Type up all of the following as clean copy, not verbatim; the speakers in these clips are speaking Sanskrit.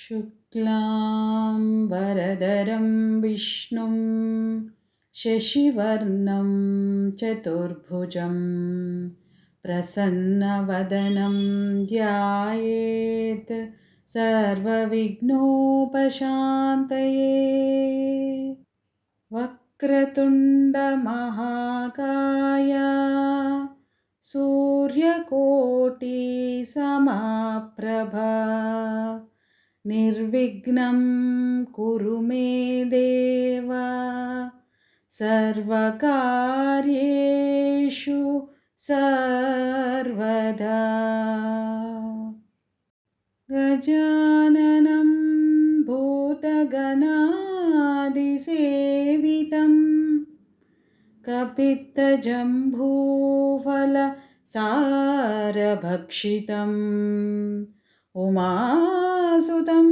शुक्लाम्बरधरं विष्णुं शशिवर्णं चतुर्भुजं प्रसन्नवदनं ध्यायेत् सर्वविघ्नोपशान्तये। वक्रतुण्डमहाकाय सूर्यकोटिसमप्रभा निर्विघ्नं कुरु मे देव सर्वकार्येषु सर्वदा। गजाननं भूतगणादिसेवितं कपित्थजम्बूफलसारभक्षितम् उमासुतं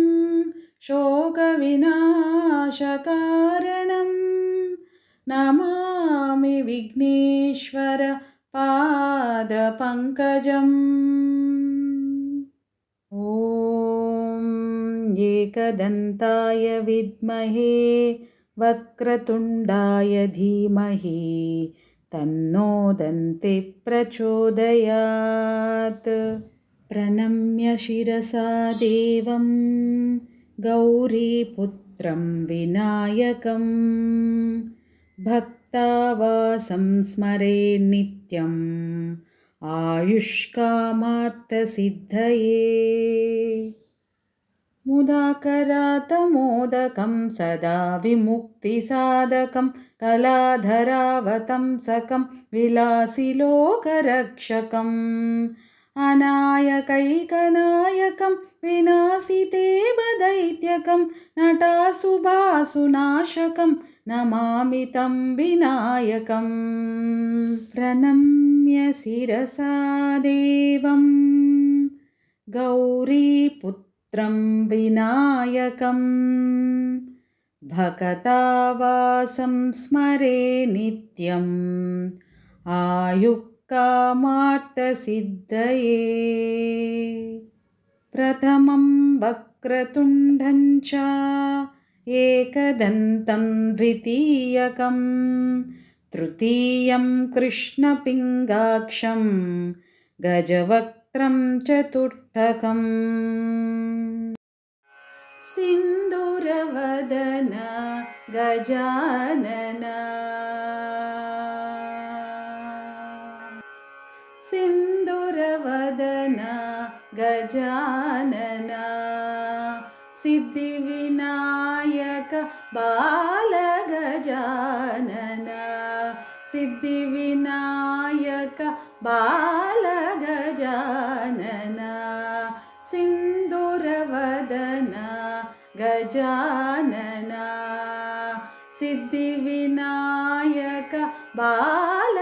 शोकविनाशकारणं नमामि विघ्नेश्वर पादपङ्कजम्। ॐ एकदन्ताय विद्महे वक्रतुण्डाय धीमहि तन्नो दन्तिः प्रचोदयात्। प्रणम्य शिरसा देवं गौरीपुत्रं विनायकं भक्तावासं स्मरे नित्यम् आयुष्कामार्थसिद्धये। मुदाकरातमोदकं सदा विमुक्तिसाधकं कलाधरावतंसकं विलासिलोकरक्षकम् अनायकैकनायकं विनाशिदेवदैत्यकं नटासुभासुनाशकं नमामि तं विनायकम्। प्रणम्य शिरसा देवं गौरीपुत्रं विनायकं भक्तावासं स्मरे नित्यम् आयुष्कामार्थसिद्धये। प्रथमं वक्रतुण्डं च एकदन्तं द्वितीयकं तृतीयं कृष्णपिङ्गाक्षं गजवक्त्रं चतुर्थकम्। सिन्दूरवदन गजानन सिन्दूरवदन गजानन सिद्धिविनायक बालगजानन सिद्धिविनायक बालगजानन सिन्दूरवदन गजानन सिद्धिविनायक बालगजानन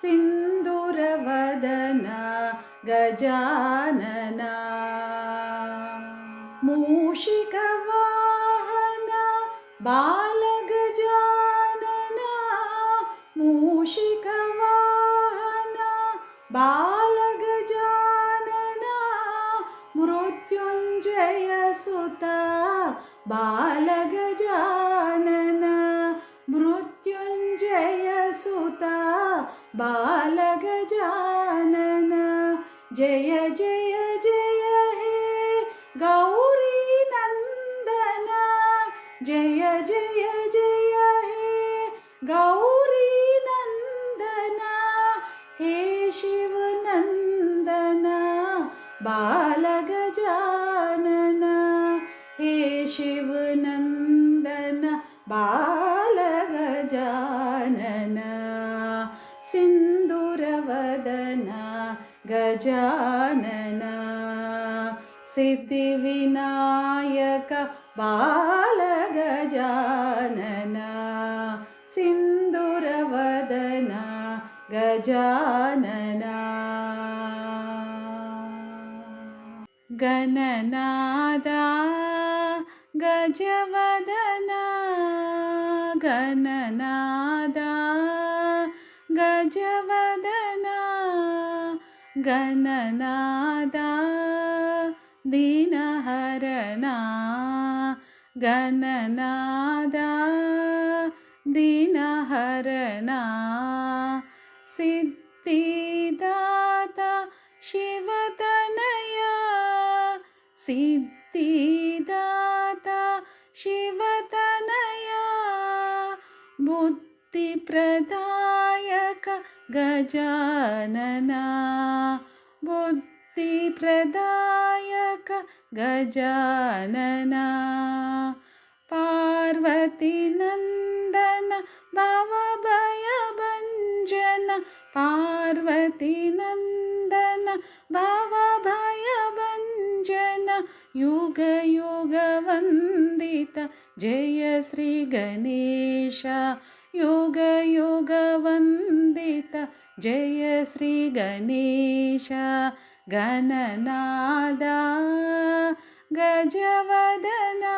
सिन्दूरवदन गजानन मूषिकवाहन बालगजानन मूषिकवाहन बालगजानन मृत्युञ्जय सुता बालगजानन मृत्युञ्जय सुता बालगजानन जय जय जय हे गौरी नंदन जय जय जय हे गौरी नंदन हे शिव नंदन बालगजानन हे शिव नंदन बालगजानन सिन्दूरवदन गजानन सिद्धिविनायक बालगजानन सिन्दूरवदन गजानन गणनादा गजवदन गणनादा गजवदन गणनादा दीनहरणा गणनादा दीनहरणा सिद्धिदाता शिवतनया सिद्धिदाता शिवतनया बुद्धिप्रदायक गजानना बुद्धिप्रदायक गजानना पार्वतीनन्दन भवभयभञ्जन पार्वतीनन्दन भवभयभञ्जन युगयुगवन्दित जय श्री गणेश युगयुगवन्दित जय श्री गणेश गणनादा गजवदना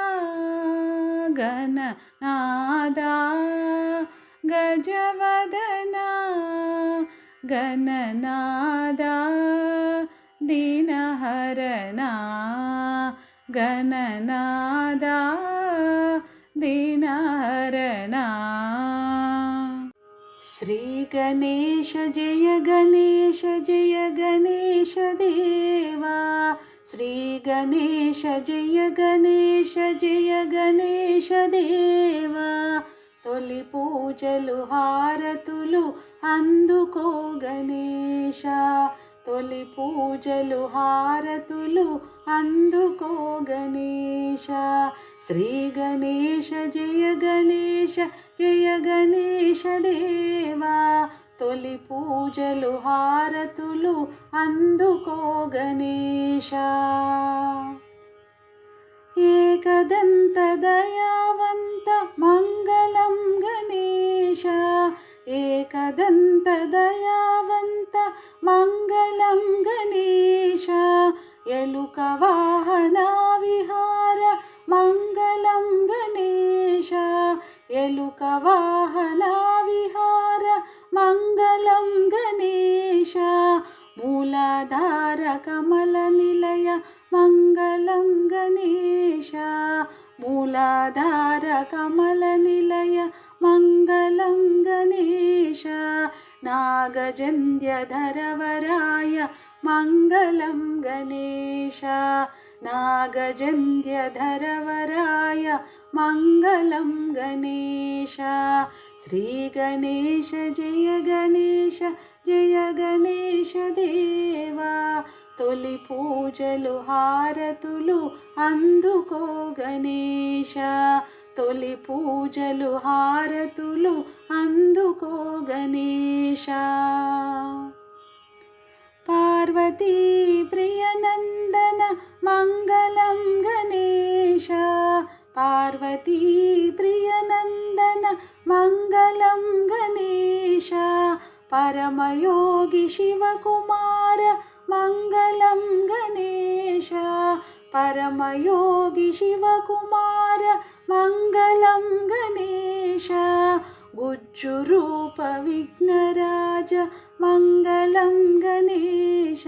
गणनादा गजवदना गणनादा दीनहरणा गणनादा दीनहरणा श्री गणेश जय गणेश देवा श्री गणेश जय गणेश देवा తొలి పూజలు హారతులు అందుకో గణేశ తొలి పూజలు హారతులు అందుకో గణేశ శ్రీ గణేశ జయ గణేశ దేవా తొలి పూజలు హారతులు అందుకో గణేశ ఏకదంత దయావంత మంగళం గణేశ ఏకదంత దయావంత మంగళం గణేశ ఎలుక వాహన విహార మంగళం గణేశ ఎలుక వాహన విహార మంగళం గణేశ మూలాధార కమల నిలయ మంగళం గణేశ మూలాధార కమల నిలయ మంగళం గణేశ నాగజంధ్యధరవరాయ మంగళం గణేశ నాగజంధ్యధరవరాయ మంగళం గణేశ శ్రీ గణేశ జయ గణేశ దేవా తొలి పూజలు హారతులు అందుకో గణేశ తొలి పూజలు హారతులు అందుకో గణేశ పార్వతీ ప్రియనందన మంగళం గణేశ పార్వతీ ప్రియనందన మంగళం గణేశ పరమయోగి శివకుమార మంగళం గణేశ పరమయోగి శివకుమార మంగళం గణేశ గుజ్జు రూప విఘ్నరాజ మంగళం గణేశ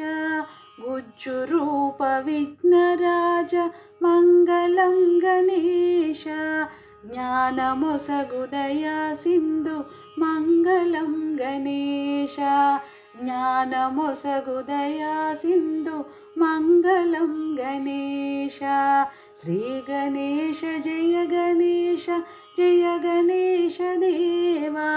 గుజ్జు రూప విఘ్నరాజ మంగళం గణేశ జ్ఞానమొసగుదయా సింధు మంగళం గణేశ జ్ఞానమొసగుదయా సింధు మంగళం గణేశ శ్రీ గణేశ జయ గణేశ దేవా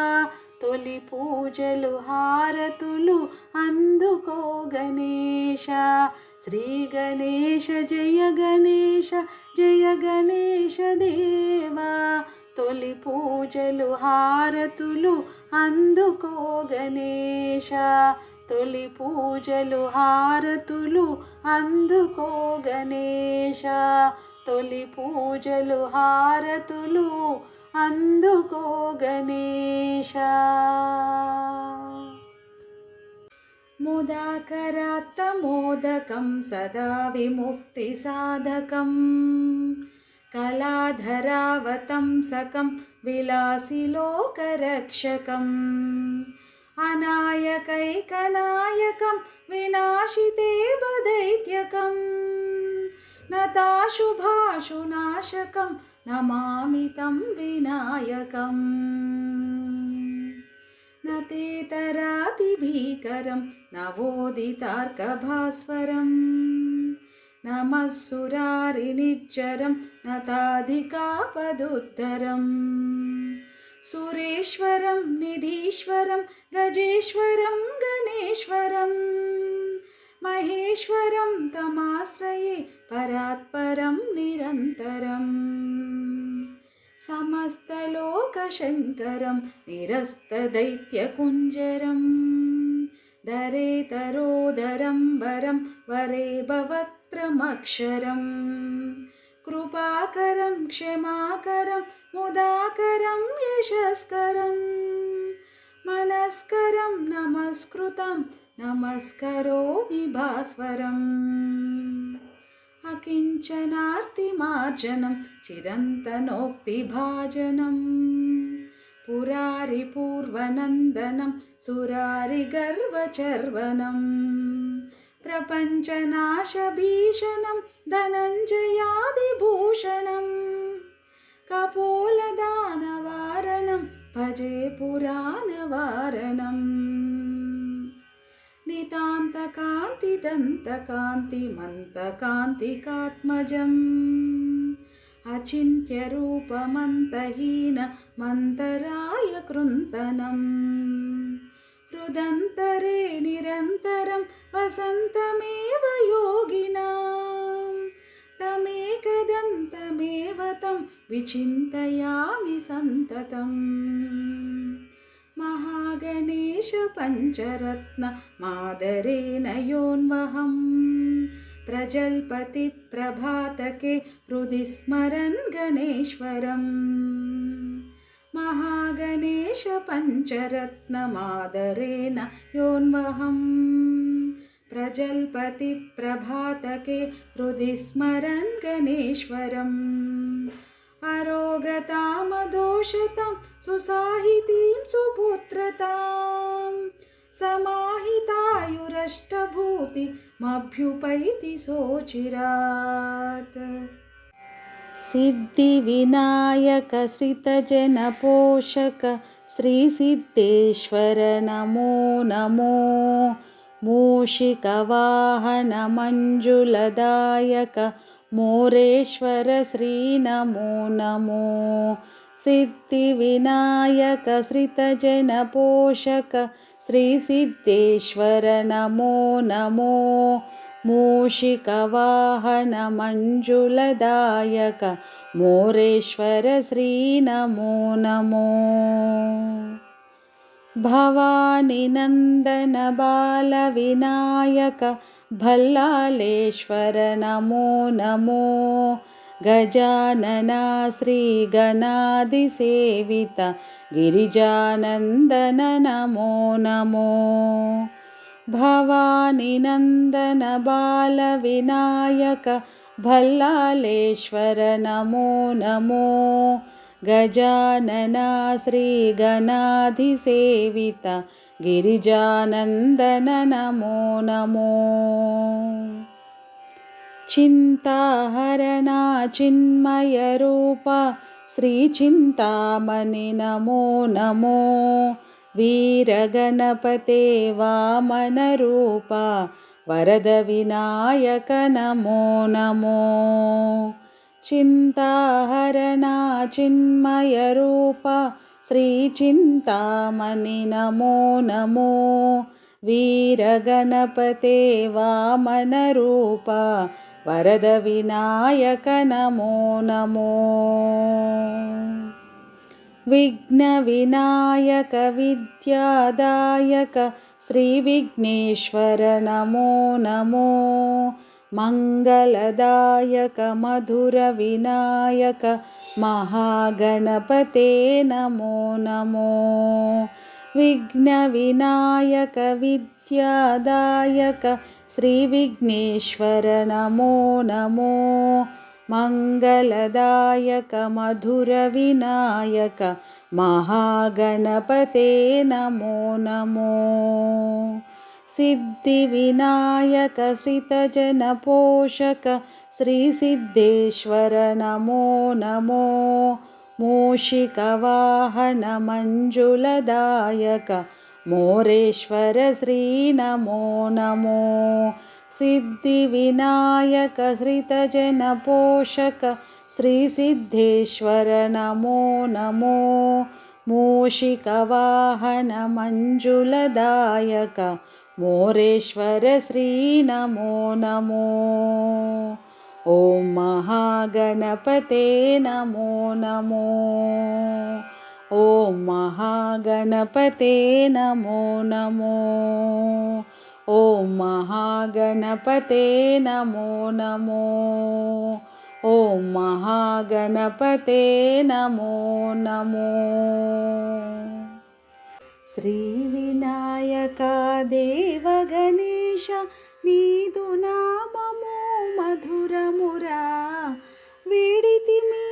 తొలి పూజలు హారతులు అందుకో గణేశ శ్రీ గణేశ జయ గణేశ దేవా తొలి పూజలు హారతులు అందుకో గణేశ తొలి పూజలు హారతులు అందుకో గణేశ తొలి పూజలు హారతులు అందుకో గణేశ ముదాకరాత్తమోదకం సదా విముక్తి సాధకం కళాధరావతంసకం విలాసిలోకరక్షకం అనాయకైకనాయకం వినాశితే బదైత్యకం सर्वाशुभाशुनाशकं नमामि तं विनायकम् न तेतरातिभीकरं नवोदितार्कभास्वरम् नमः सुरारिनिर्जरं नताधिकापदुत्तरम् सुरेश्वरं निधीश्वरं गजेश्वरं गणेश्वरं महेश्वरं तमाश्रये परात्परं निरन्तरम् समस्तलोकशङ्करं निरस्तदैत्यकुञ्जरं दरेतरोदरम्बरं वरेभवक्त्रमक्षरम् कृपाकरं क्षमाकरं मुदाकरं यशस्करं मनस्करं नमस्कृतं नमस्करोमि भास्वरम् अकिञ्चनार्तिमार्जनं चिरन्तनोक्तिभाजनं पुरारिपूर्वनन्दनं सुरारिगर्वचर्वनं प्रपञ्चनाशभीषणं धनञ्जयादिभूषणं कपोलदानवारणं भजे पुराणवारणम् नितान्तकान्तिदन्तकान्तिमन्तकान्तिकात्मजम् अचिन्त्यरूपमन्तहीनमन्तराय कृन्तनम् हृदन्तरे निरन्तरं वसन्तमेव योगिनां तमेकदन्तमेव तं विचिन्तयामि सन्ततम् महागणेश पञ्चरत्न मादरेण योन्वहं प्रजल्पति प्रभातके हृदि स्मरन् गणेश्वरम् महागणेश पञ्चरत्न मादरेण योन्वहं प्रजल्पति प्रभातके हृदि स्मरन् गणेश्वरम् अरोगतामदोषतां सुसाहितीं सुपुत्रतां समाहितायुरष्टभूतिमभ्युपैति सोचिरात् सिद्धिविनायक श्रितजनपोषक श्रीसिद्धेश्वर नमो नमो मूषिकवाहन मञ्जुलदायक मोरेश्वर श्री नमो नमो सिद्धिविनायक श्रितजनपोषक श्रीसिद्धेश्वर नमो नमो मूषिकवाहन मञ्जुलदायक मोरेश्वर श्री नमो नमो भवानी नन्दन बालविनायक भल्लालेश्वर नमो नमो गजानना श्रीगणाधिसेवित गिरिजानन्दन नमो नमो भवानी नन्दन बालविनायक भल्लालेश्वर नमो नमो गजानना श्रीगणाधिसेवित गिरिजानन्दन नमो नमो चिन्ताहरणा चिन्मयरूप श्रीचिन्तामणि नमो नमो वीरगणपते वामनरूप वरदविनायक नमो नमो चिन्ताहरणा चिन्मयरूप श्रीचिन्तामणि नमो नमो वीरगणपते वामनरूप वरदविनायक नमो नमो विघ्नविनायक विद्यादायक श्रीविघ्नेश्वर नमो नमो मङ्गलदायक मधुरविनायक महागणपते नमो नमो विघ्नविनायक विद्यादायक श्रीविघ्नेश्वर नमो नमो मङ्गलदायक मधुरविनायक महागणपते नमो नमो సిద్ధివినాయక శ్రితజనపోషక శ్రీసిద్ధేశ్వర నమో నమో. మూషికవాహన మంజులదాయక మోరేశ్వర శ్రీ నమో నమో. సిద్ధివినాయక శ్రితజనపోషక శ్రీసిద్ధేశ్వర నమో నమో. మూషికవాహన మంజులదాయక మోరేశ్వర శ్రీ నమో నమో. ఓం మహాగణపతే నమో నమో. ఓం మహాగణపతే నమో నమో. ఓం మహాగణపతే నమో నమో. ఓం మహాగణపతే నమో నమో. శ్రీ వినాయక దేవ గణేశ నీదు నామము మధురమురా. వేడితిమి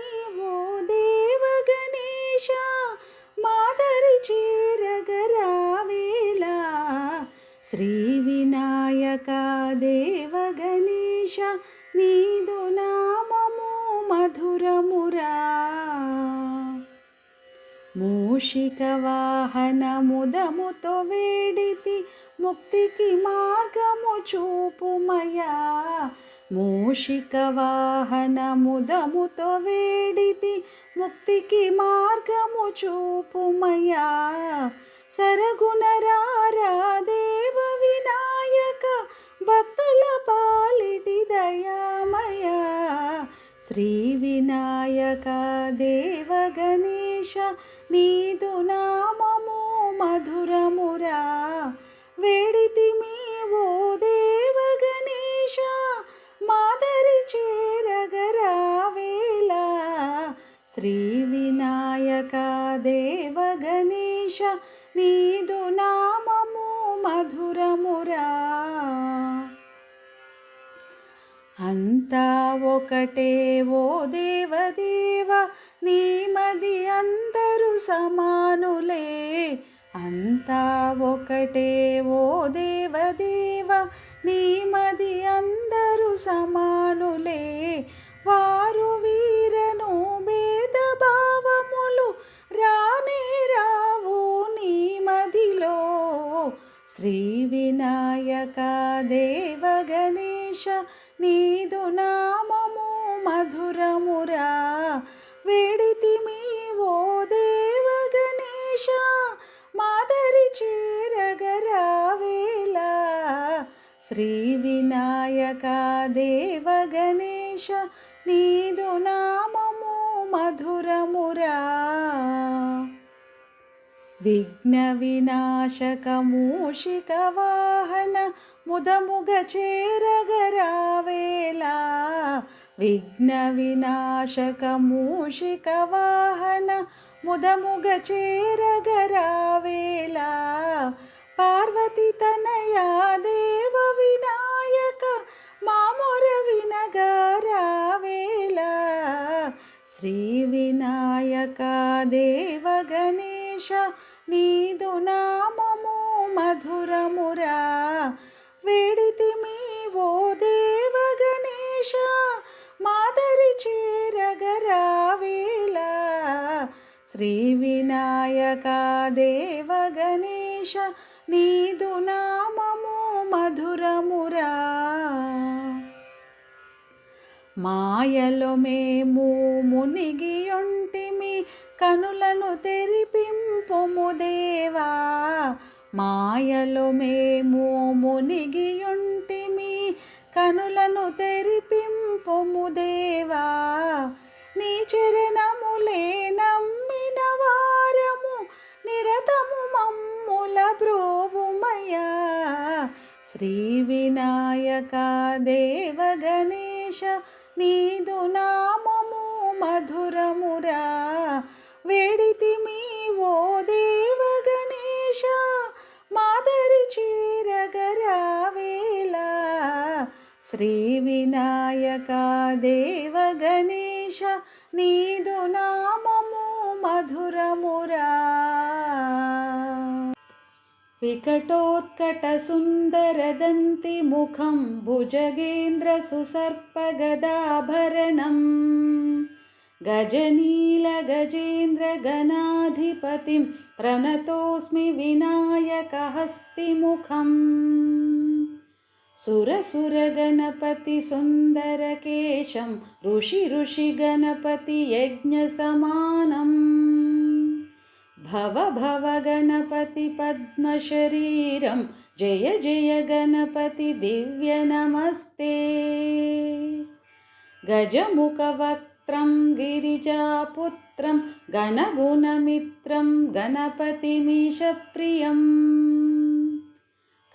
ఓ దేవ గణేశ మాదరి చేరగరావేలా. శ్రీ వినాయక దేవ గణేశ నీదు నామము మధురమురా. మూషిక వాహన ముదముతో వేడితి ముక్తికి మార్గము చూపుమయా. మూషిక వాహన ముదముతో వేడితి ముక్తికి మార్గము చూపుమయా. సరగుణరారా దేవ వినాయక భక్తుల పాలిటి దయామయా. శ్రీ వినాయక దేవ గణేశ నీదు నామము మధురమురా. వేడితిమి ఓ దేవ గణేశ మాదరి చేరగరావేలా. శ్రీ వినాయక దేవ గణేశ నీదు నామము మధురమురా. అంతా ఒకటే ఓ దేవదేవ నీ మది అందరూ సమానులే. అంతా ఒకటే ఓ దేవదేవ నీ మది అందరూ సమానులే. వారు వీరను భేదభావములు రానే రావు నీ మదిలో. శ్రీ వినాయక దేవ గణేశ నీదు నామము మధురమురా. వేడితిమి ఓ దేవ గణేశ మాదరి చేరగరావేలా. శ్రీ వినాయక దేవ గణేశ నీదు నామము మధురమురా. విఘ్న వినాశక మూషిక వాహన ముదముగ చేరగరావేలా. విఘ్న వినాశక మూషిక వాహన ముదముగ చేరగరావేలా. పార్వతి తనయా దేవ వినాయక మామొర వినగరావేలా. శ్రీ వినాయక దేవ గణేశ నీదు నామము మధురమురా. వేడితిమి ఓ దేవ గణేశ మాదరి చేరగరావేలా. శ్రీ వినాయక దేవ గణేశ నీదు నామము మధురమురా. మాయలో మేము మునిగియుంటిమి కనులను తెరిపింపుము దేవా. మాయలో మేము మునిగియుంటిమి కనులను తెరిపింపుము దేవా. నీ చరణములే నమ్మిన వారము నిరతము మమ్ముల బ్రోవుమయ్యా. శ్రీ వినాయక దేవ గణేశ నీదు నామము మధురమురా. వేడితిమి ఓ దేవ గణేశ మాదరి చేరగరావేలా. శ్రీ వినాయక దేవ గణేశ నీదు నామము మధురమురా. विकटोत्कटसुन्दरदन्तिमुखं भुजगेन्द्रसुसर्पगदाभरणम् गजनीलगजेन्द्रगणाधिपतिं प्रणतोऽस्मि विनायकहस्तिमुखम् सुरसुरगणपतिसुन्दरकेशं ऋषिगणपतियज्ञसमानम् भव भव गणपति पद्मशरीरं जय जय गणपति दिव्य नमस्ते गजमुखवक्त्रं गिरिजापुत्रं गणगुणमित्रं गणपतिमीशप्रियम्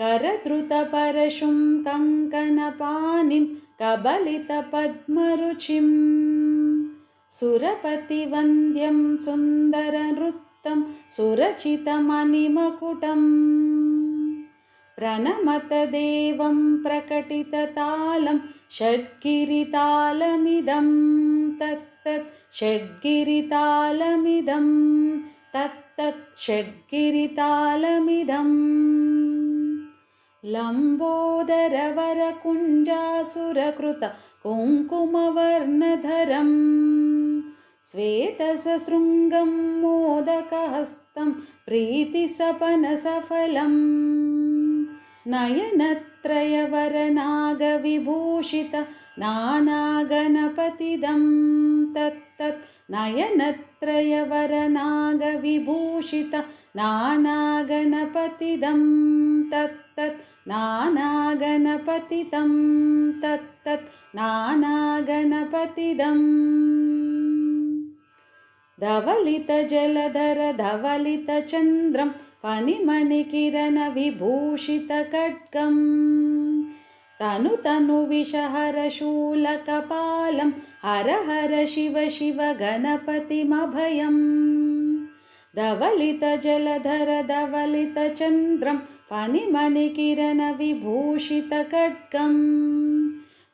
करधृतपरशुं कङ्कणपाणिं कबलितपद्मरुचिं सुरपतिवन्द्यं सुन्दरनृत्तं सुरचितमणिमकुटं प्रणमत देवं प्रकटिततालं षड्गिरितालमिदं तत्तत् षड्गिरितालमिदं तत्तत् षड्गिरितालमिदम् लम्बोदरवरकुञ्जासुरकृत कुङ्कुमवर्णधरं श्वेतसशृङ्गं मोदकहस्तं प्रीतिसपनसफलं नयनत्रयवरनागविभूषित नानागणपतिदं तत्तत् नयनत्रयवरनागविभूषित नानागणपतिदं तत्तत् नानागणपतितं तत्तत् नानागणपतिदम् धवलितजलधर धवलितचन्द्रं फणिमणिकिरणविभूषितखड्गं तनुविषहरशूलकपालं हर हर शिव शिव गणपतिमभयम् धवलितजलधर धवलितचन्द्रं फणिमणिकिरणविभूषितखड्गं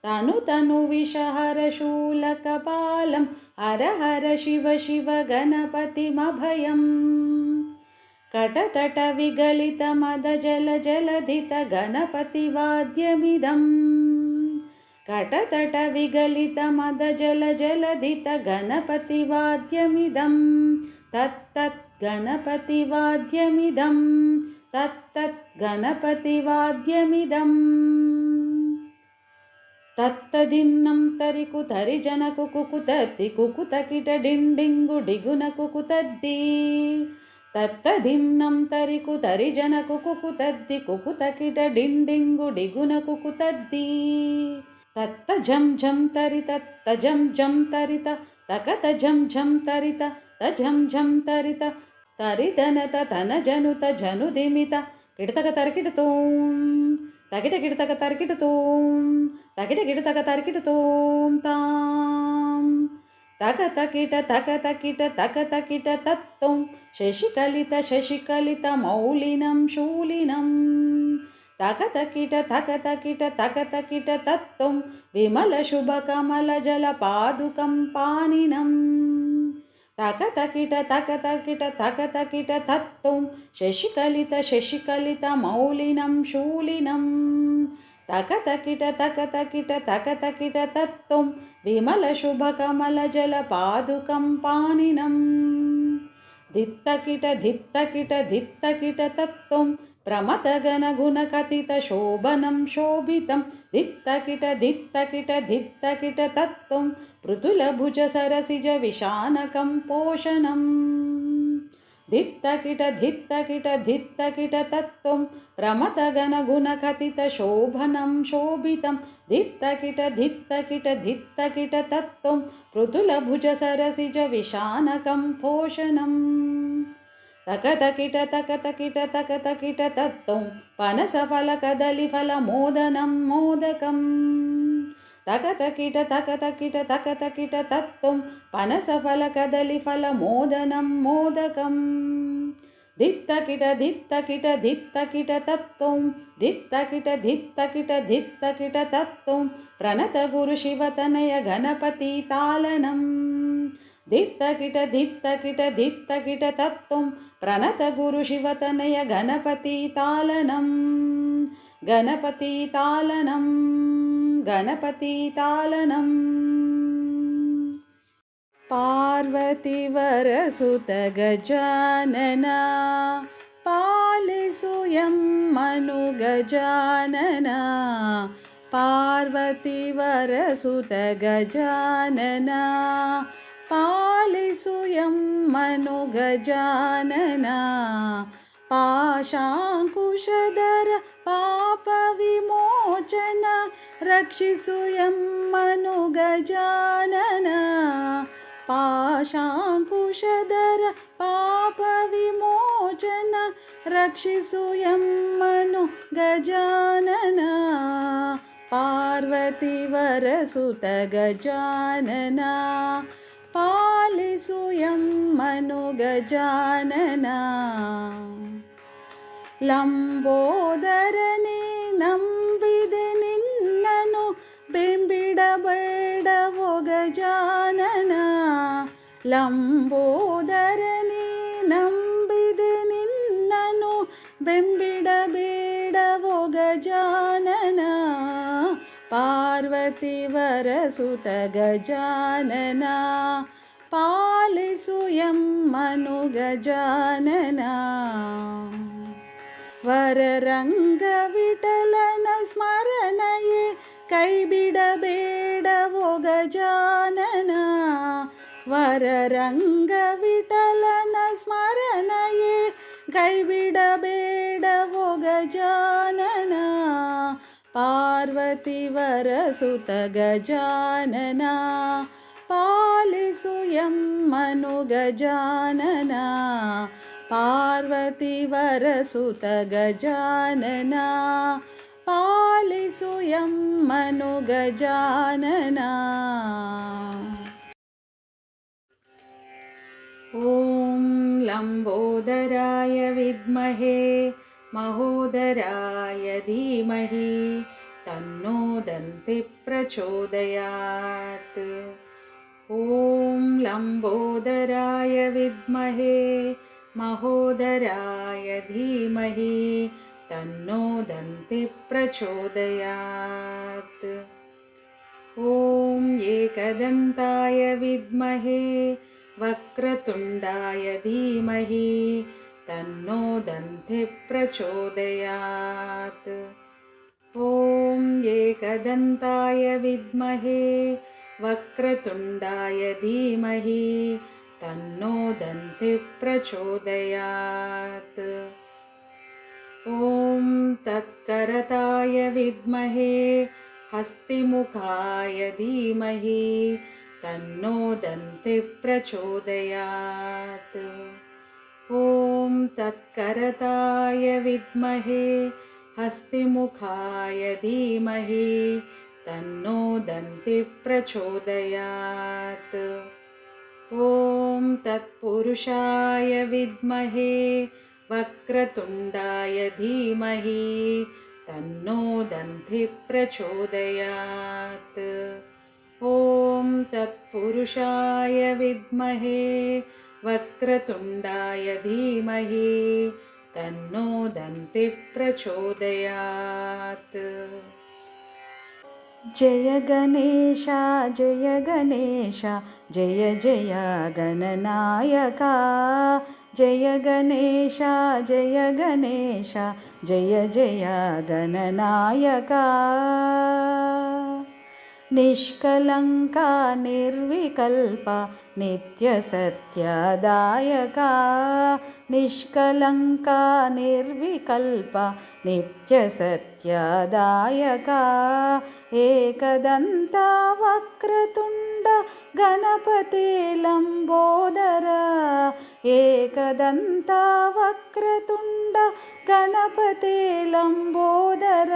तनुविषहरशूलकपालं हर हर शिव शिव गणपतिमभयम् कटतटविगलितमदजलजलधित गणपतिवाद्यमिदं कटतटविगलितमदजलजलधित गणपतिवाद्यमिदं तत्तत् गणपतिवाद्यमिदं तत्तत् गणपतिवाद्यमिदम् तत्तदिन्नं तरिकुतरिजनकु कुकुतद्दि कुकुतकिट डिण्डिङ्गु डिगुन कुकुतद्दि तत्तदिन्नं तरिकुतरिजनकु कुकुतद्दि कुकुतकिट डिण्डिङ्गु डिगुन कुकुतद्दि तत्त झं झं तरित तजं झं तरित तकत झं झं तरित तझं झं तरित तरितनत तनजनुत जनुदिमित किडतक तर्किटतों तकिट किडतक तर्किटतों तकिट किडतक तर्किटतों तां तकतकिट तकतकिट तकतकिट तत्तों शशिकलित मौलिनं शूलिनं तकतकिट तकतकिट तकतकिट तत्तों विमलशुभकमलजलपादुकं पाणिनं तकतकिट तकतकिट तकतकिट तत्तों शशिकलित मौलिनं शूलिनं तकतकिट तकतकिट तकतकिट तत्तों विमलशुभकमलजलपादुकं पाणिनं धित्तकिट धित्तकिट धित्तकिट तत्तों प्रमथगणगुणकथितशोभनं शोभितं धित्तकिट धित्तकिट धित्तकिट तत्तों मृदुलभुजसरसिजविशानकं पोषणम् धित्तकिट धित्तकिट धित्तकिट तत्तों प्रमथगणगुणकथितशोभनं शोभितं धित्तकिट धित्तकिट धित्तकिट तत्तों मृदुलभुजसरसिजविशानकं पोषणम् तकतकिट तकतकिट तकतकिट तत्तों पनसफलकदलीफलमोदनं मोदकम् तकतकिट तकतकिट तकतकिट तत्तों पनसफलकदलीफलमोदनं मोदकम् धित्तकिट धित्तकिट धित्तकिट तत्तों धित्तकिट धित्तकिट धित्तकिट तत्तों प्रणतगुरुशिवतनय गणपति तालनं धित्तकिट धित्तकिट धित्तकिट तत्त्वं प्रणतगुरु शिवतनय गणपतितालनं गणपतितालनं गणपतितालनम् पार्वतीवरसुत गजानना पालिसु यम्मनु गजानना पार्वतीवरसुत गजानना पालिसु यम्मनु गजानना पाशाङ्कुशधर पापविमोचन रक्षिसु यम्मनु गजानना पाशाङ्कुशधर पापविमोचन रक्षिसु यम्मनु गजानना पार्वतीवरसुत गजानना पालिसु यम्मनु गजानना लंबोदरने ನಂಬಿದೆ ನಿನ್ನನು ಬೆಂಬಿಡಬೇಡವೋ ಗಜಾನನ ಲಂಬೋದರನೆ ನಂಬಿದೆ ನಿನ್ನನು ಬೆಂಬಿಡಬೇಡವೋ ಗಜಾನನ ಪಾರ್ವತೀವರಸುತ ಗಜಾನನ ಪಾಲಿಸು ಯಮ್ಮನು ಗಜಾನನ ವರರಂಗ ವಿಠಲನ ಸ್ಮರಣೆಯೇ ಕೈಬಿಡಬೇಡವೋ ಗಜಾನನ ವರರಂಗ ವಿಠಲನ ಸ್ಮರಣೆಯೇ ಕೈಬಿಡಬೇಡವೋ ಗಜಾನನ ಪಾರ್ವತೀವರಸುತ ಗಜಾನನ ಪಾಲಿಸು ಯಮ್ಮನು ಗಜಾನನ ಪಾರ್ವತೀವರಸುತ ಗಜಾನನ ಪಾಲಿಸು ಯಮ್ಮನು ಗಜಾನನ ಓಂ ಲಂಬೋದರಾಯ ವಿದ್ಮಹೇ ಮಹೋದರಾಯ ಧೀಮಹಿ ತನ್ನೋ ದಂತಿ ಪ್ರಚೋದಯಾತ್ ಓಂ ಲಂಬೋದರಾಯ ವಿದ್ಮಹೇ ಮಹೋದರಾಯ ಧೀಮಹಿ ತನ್ನೋ ದಂತಿ ಪ್ರಚೋದಯಾತ್ ಓಂ ಏಕದಂತಾಯ ವಿದ್ಮಹೇ ವಕ್ರತುಂಡಾಯ ಧೀಮಹಿ ತನ್ನೋ ದಂತಿ ಪ್ರಚೋದಯಾತ್ ಓಂ ಏಕದಂತಾಯ ವಿದ್ಮಹೇ ವಕ್ರತುಂಡಾಯ ಧೀಮಹಿ ತನ್ನೋ ದಂತಿ ಪ್ರಚೋದಯಾತ್ ಓಂ ತತ್ಕರತಾಯ ವಿದ್ಮಹೇ ಹಸ್ತಿಮುಖಾಯ ಧೀಮಹಿ ತನ್ನೋ ದಂತಿ ಪ್ರಚೋದಯಾತ್ ಓಂ ತತ್ಕರತಾಯ ವಿದ್ಮಹೇ ಹಸ್ತಿಮುಖಾಯ ಧೀಮಹಿ ತನ್ನೋ ದಂತಿ ಪ್ರಚೋದಯಾತ್ ಓಂ ತತ್ಪುರುಷಾಯ ವಿದ್ಮಹೇ ವಕ್ರತುಂಡಾಯ ಧೀಮಹಿ ತನ್ನೋ ದಂತಿ ಪ್ರಚೋದಯಾತ್ ಓಂ ತತ್ಪುರುಷಾಯ ವಿದ್ಮಹೇ ವಕ್ರತುಂಡಾಯ ಧೀಮಹಿ ತನ್ನೋ ದಂತಿ ಪ್ರಚೋದಯಾತ್ ಜಯ ಗಣೇಶ ಜಯ ಗಣೇಶ ಜಯ ಜಯ ಗಣನಾಯಕ ಜಯ ಗಣೇಶ ಜಯ ಗಣೇಶ ಜಯ ಜಯ ಗಣನಾಯಕ ನಿಷ್ಕಲಂಕ ನಿರ್ವಿಕಲ್ಪ ನಿತ್ಯ ಸತ್ಯದಾಯಕ ನಿಷ್ಕಲಂಕ ನಿರ್ವಿಕಲ್ಪ ನಿತ್ಯ ಸತ್ಯದಾಯಕ ಏಕದಂತ ವಕ್ರತುಂಡ ಗಣಪತಿ ಲಂಬೋದರ ಏಕದಂತ ವಕ್ರತುಂಡ ಗಣಪತಿ ಲಂಬೋದರ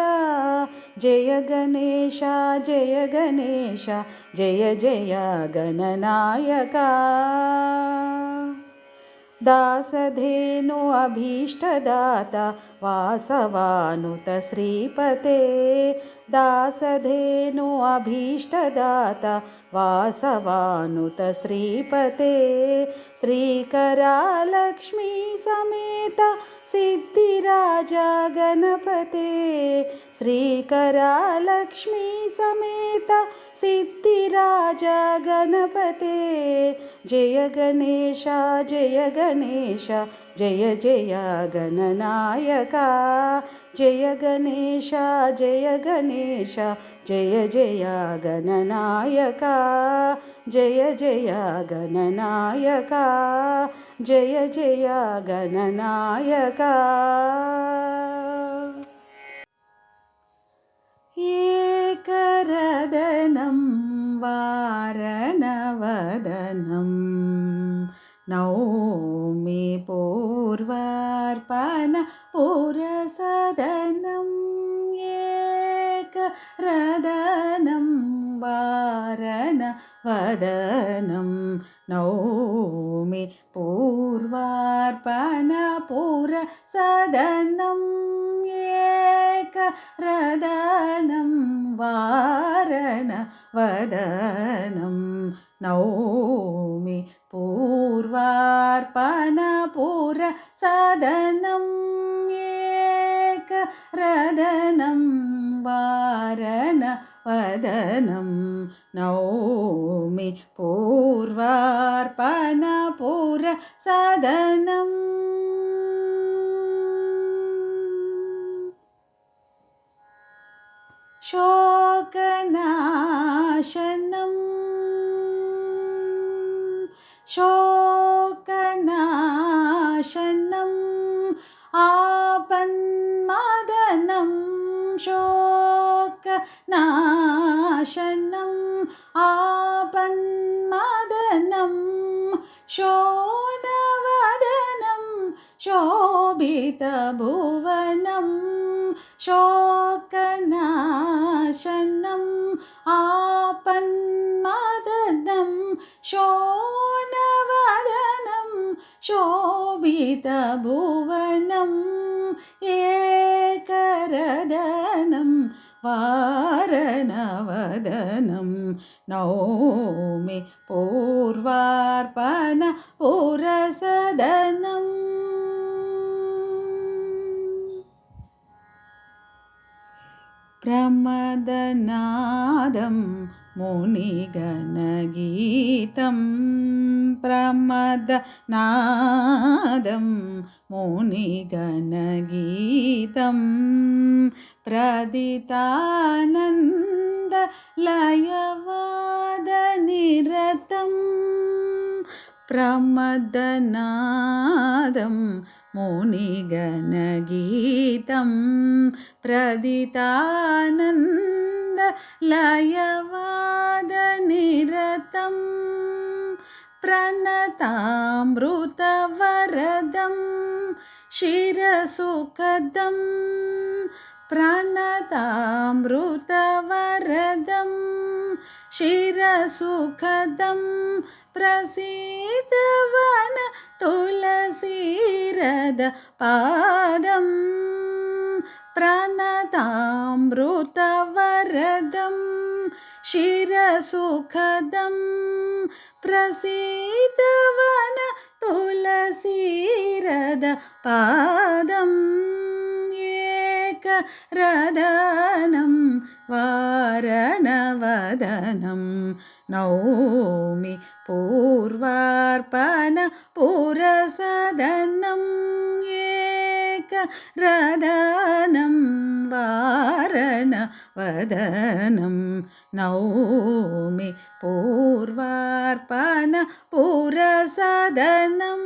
ಜಯ ಗಣೇಶ ಜಯ ಗಣೇಶ ಜಯ ಜಯ ಗಣನಾಯಕ दासधेनु अभीष्टदाता वासवानुत श्रीपते दासधेनु अभीष्टदाता वासवानुत श्रीपते श्रीकरालक्ष्मी समेत सिद्धिराजा गणपते श्रीकरालक्ष्मी समेत सिद्धिराजा गणपते जय गणेश जय गणेश जय जय गणनायका जय गणेश जय गणेश जय जय गणनायका जय जय गणनायका जय जय गणनायका एकरदनं वारणवदनं नौमि पूर्वार्पण पुरसदनं एकरदनं वारणवदनं नौमि पूर्वार्पण पुरसदनं एकरदनं वारणवदनं नौमि पूर्वार्पण पुरसदनं एकरदनं वारणवदनं नौमि पूर्वार्पण पुरसदनं शोकनाशनं शोकनाशनम् आपन्मदनं शोकनाशनम् आपन्मदनं शोणवदनं शोभितभुवनं शोकनाशनम् आपन्मदनं शोणवदनं शोभितभुवनम् एकरदनं वारणवदनं नौमि पूर्वार्पण पुरसदनं प्रमदनादं मुनिगणगीतं प्रमदनादं मुनिगणगीतं प्रदितानन्दलयवादनिरतं प्रमदनादं मुनिगणगीतं प्रदितानन्दलयवादनिरतं प्रणतामृतवरदं शिरसुखदं प्रणतामृतवरदं शिरसुखदं प्रसीदवन तुलसीरद पादं प्रणतामृतवरदं शिरसुखदं प्रसीदवन तुलसीरद पादं एकरदनं वारणवदनं नौमि पूर्वार्पण पुरसदनं एकरदनं वारणवदनं नौमि पूर्वार्पण पुरसदनं